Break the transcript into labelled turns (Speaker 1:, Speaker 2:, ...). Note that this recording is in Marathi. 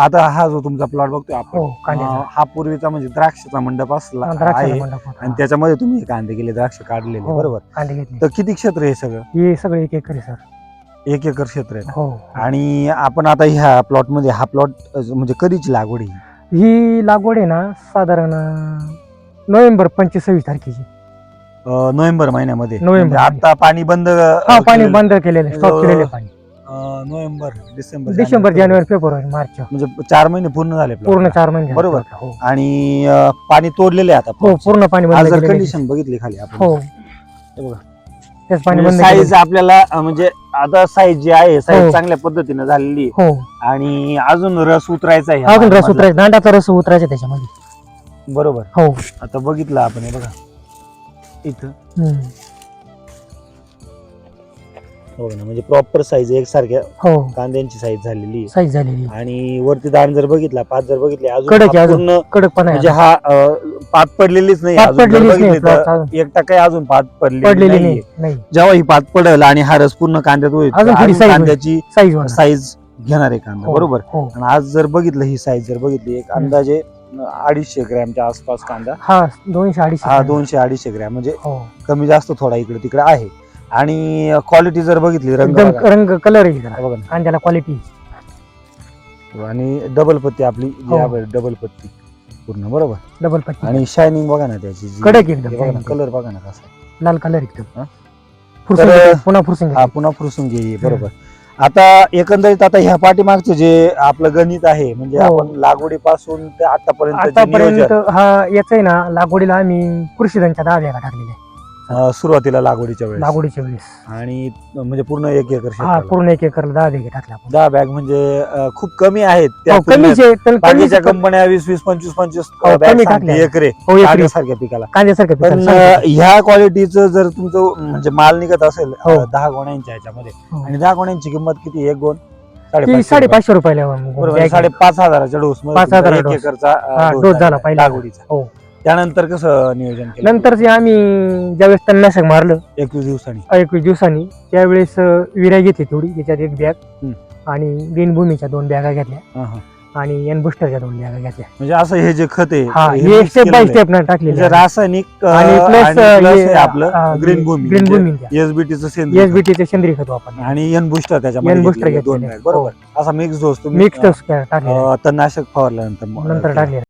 Speaker 1: आता हा जो तुमचा प्लॉट बघतोय आपण
Speaker 2: हो कांद्याचा
Speaker 1: हा पूर्वीचा म्हणजे द्राक्षाचा मंडप असला
Speaker 2: द्राक्षाचा
Speaker 1: आहे
Speaker 2: मंडप होता.
Speaker 1: आणि त्याच्यामध्ये तुम्ही कांदे केले, द्राक्ष काढलेले,
Speaker 2: हो,
Speaker 1: बरोबर.
Speaker 2: कांदे घेतले.
Speaker 1: तर किती क्षेत्र आहे सगळं?
Speaker 2: हे सगळे 1 एकर आहे सर.
Speaker 1: 1 एकर क्षेत्र आहे.
Speaker 2: हो.
Speaker 1: आणि आपण आता ह्या प्लॉट मध्ये हा प्लॉट म्हणजे कधीची लागवड आहे?
Speaker 2: ही लागवड आहे ना साधारण नोव्हेंबर 25-26 तारखेची.
Speaker 1: नोव्हेंबर महिन्यामध्ये.
Speaker 2: नोव्हेंबर
Speaker 1: म्हणजे आता पाणी बंद
Speaker 2: हा पाणी बंद केलेलं स्टॉप केलेलं पाणी.
Speaker 1: नोव्हेंबर,
Speaker 2: डिसेंबर, जानेवारी, फेब्रुवारी, मार्च
Speaker 1: म्हणजे 4 महिने पूर्ण झाले plot
Speaker 2: पूर्ण
Speaker 1: ला.
Speaker 2: 4 महिने
Speaker 1: बरोबर.
Speaker 2: हो.
Speaker 1: आणि पाणी तोडलेले आता
Speaker 2: हो पूर्ण पाणी
Speaker 1: आज
Speaker 2: बंद
Speaker 1: जर
Speaker 2: केलेलं आहे.
Speaker 1: कंडिशन बघितली खाली आपण,
Speaker 2: हो
Speaker 1: हे बघा
Speaker 2: तेच पाणी बंद
Speaker 1: साईज
Speaker 2: केलेलं.
Speaker 1: आपल्याला म्हणजे आता साईज जी आहे साईज
Speaker 2: हो.
Speaker 1: चांगल्या पद्धतीने झालेली आहे.
Speaker 2: हो
Speaker 1: आणि अजून रस उतरायचा आहे ह्या
Speaker 2: अजून रस
Speaker 1: पानामधला.
Speaker 2: उतरायचा, दांडाचा रस उतरायचा त्याच्यामध्ये.
Speaker 1: बरोबर.
Speaker 2: हो.
Speaker 1: आता बघितलं आपण, हे बघा इथं
Speaker 2: हम्म.
Speaker 1: हो ना, म्हणजे प्रॉपर साईज एकसारख्या
Speaker 2: हो
Speaker 1: कांद्यांची साईज झालेली आहे.
Speaker 2: साईज झालेली आहे.
Speaker 1: आणि वरती दाण जर बघितला, पात जर बघितली, अजून
Speaker 2: कडक
Speaker 1: हा
Speaker 2: आहे, अजून
Speaker 1: पूर्ण
Speaker 2: कडकपणा
Speaker 1: म्हणजे
Speaker 2: आहे.
Speaker 1: हा पात पडलेलीच नाही.
Speaker 2: पात
Speaker 1: अजून जर
Speaker 2: पडलेलीच नाही,
Speaker 1: बघितली
Speaker 2: plot
Speaker 1: तर
Speaker 2: अजून.
Speaker 1: 1% अजून पात
Speaker 2: पडलेली
Speaker 1: पडलेली
Speaker 2: नाही.
Speaker 1: नाहीये.
Speaker 2: नाही
Speaker 1: जेव्हा ही पात पडेल आणि हा रस पूर्ण कांद्यात होईल,
Speaker 2: अजून
Speaker 1: तर
Speaker 2: थोडी
Speaker 1: अजून
Speaker 2: size होईल.
Speaker 1: कांद्याची
Speaker 2: साईज होणार.
Speaker 1: साईज घेणार आहे कांदा.
Speaker 2: हो,
Speaker 1: बरोबर.
Speaker 2: हो.
Speaker 1: आणि आज जर बघितलं ही साईज जर बघितली, एक अंदाजे 250 ग्रॅमच्या आसपास कांदा.
Speaker 2: हा 200-250
Speaker 1: हा 200-250 ग्रॅम म्हणजे
Speaker 2: हो
Speaker 1: कमी जास्त थोडा इकडे तिकडे आहे. आणि क्वालिटी जर बघितली, रंग
Speaker 2: एकदम
Speaker 1: बघा.
Speaker 2: रंग कलर आहे त्याला.
Speaker 1: हे बघा ना.
Speaker 2: कांद्याला क्वालिटी.
Speaker 1: आणि डबल पत्ती आपली जी
Speaker 2: हो.
Speaker 1: आहे, डबल पत्ती पूर्ण, बरोबर.
Speaker 2: डबल पत्ती
Speaker 1: आणि शायनिंग बघा ना त्याची जी-
Speaker 2: कडक एकदम
Speaker 1: हे बघा ना,
Speaker 2: shining.
Speaker 1: कलर बघा ना कसा आहे.
Speaker 2: लाल कलर एकदम.
Speaker 1: हा?
Speaker 2: फुरसून
Speaker 1: तर-
Speaker 2: घेते, पुन्हा फुरसून
Speaker 1: हा
Speaker 2: घेते.
Speaker 1: पुन्हा फुरसून घे, बरोबर. आता एकंदरीत आता ह्या पाठीमागचं जे आपलं गणित आहे, म्हणजे
Speaker 2: हो.
Speaker 1: आपण लागवडीपासून ते आतापर्यंत
Speaker 2: आतापर्यंत हा याच आहे ना लागवडीला आम्ही कृषीधनच्या 10 बॅगा टाकलेल्या आहे.
Speaker 1: सुरुवातीला लागवडीच्या वेळेस.
Speaker 2: लागवडीच्या वेळेस
Speaker 1: आणि म्हणजे पूर्ण 1 एकर
Speaker 2: हा
Speaker 1: क्षेत्राला.
Speaker 2: पूर्ण 1 एकरला 10 बॅगा टाकल्या आपण.
Speaker 1: 10 बॅग म्हणजे खूप कमी आहेत त्या
Speaker 2: हो,
Speaker 1: तुलनेत.
Speaker 2: कमीच आहे, पण
Speaker 1: बाकीच्या
Speaker 2: कमीच-
Speaker 1: कंपन्या 20-20, 25-25
Speaker 2: हो,
Speaker 1: बॅग
Speaker 2: कमी
Speaker 1: सांगते
Speaker 2: टाकल्या.
Speaker 1: एकरे
Speaker 2: हो, एकरी.
Speaker 1: कांद्यासारख्या पिकाला.
Speaker 2: कांद्यासारखं
Speaker 1: पण
Speaker 2: पिकाला सांगतो.
Speaker 1: ह्या क्वालिटीचं जर तुमचं म्हणजे माल निघत असेल
Speaker 2: हो.
Speaker 1: 10 गोण्यांच्या ह्याच्यामध्ये,
Speaker 2: हो.
Speaker 1: आणि 10 गोण्यांची किंमत किती? 1 गोण
Speaker 2: ती
Speaker 1: 550 रुपये.
Speaker 2: 550 रुपयाला
Speaker 1: बरोबर.
Speaker 2: bag आहे.
Speaker 1: 5,500 डोस
Speaker 2: 5,000
Speaker 1: 1
Speaker 2: डोस.
Speaker 1: एकरचा
Speaker 2: हा, डोस झाला पहिला.
Speaker 1: लागवडीचा.
Speaker 2: हो.
Speaker 1: त्यानंतर कसं नियोजन केलं?
Speaker 2: नंतर जे आम्ही ज्यावेळेस तणनाशक मारलं
Speaker 1: 21 दिवसांनी.
Speaker 2: 21 दिवसांनी त्यावेळेस विरा घेतली थोडी, त्याच्यात 1 बॅग
Speaker 1: हम्म.
Speaker 2: आणि ग्रीन भूमीच्या 2 बॅगा घेतल्या
Speaker 1: हा, हा.
Speaker 2: आणि एन बुस्टरच्या 2 बॅगा घेतल्या.
Speaker 1: म्हणजे असं हे जे खत आहे
Speaker 2: हा
Speaker 1: हे
Speaker 2: हे
Speaker 1: mix
Speaker 2: स्टेप बाय
Speaker 1: केलेलं आहे.
Speaker 2: स्टेप न टाकलेले
Speaker 1: म्हणजे रासायनिक
Speaker 2: आणि
Speaker 1: plus हे आपलं
Speaker 2: प्लस
Speaker 1: ग्रीन भूमी,
Speaker 2: ग्रीन भूमी
Speaker 1: एसबीटीचं सेंद्रिय खत.
Speaker 2: एसबीटीचे सेंद्रिय खत वापरले
Speaker 1: आणि एन बुस्टर त्याच्यामध्ये
Speaker 2: एन बुस्टर
Speaker 1: घेतलेले 2
Speaker 2: घेतलेले.
Speaker 1: बॅग. बरोबर. असा मिक्स डोस तुम्ही
Speaker 2: मिक्स टाकले
Speaker 1: तणनाशक फवारल्यानंतर
Speaker 2: नंतर टाकले.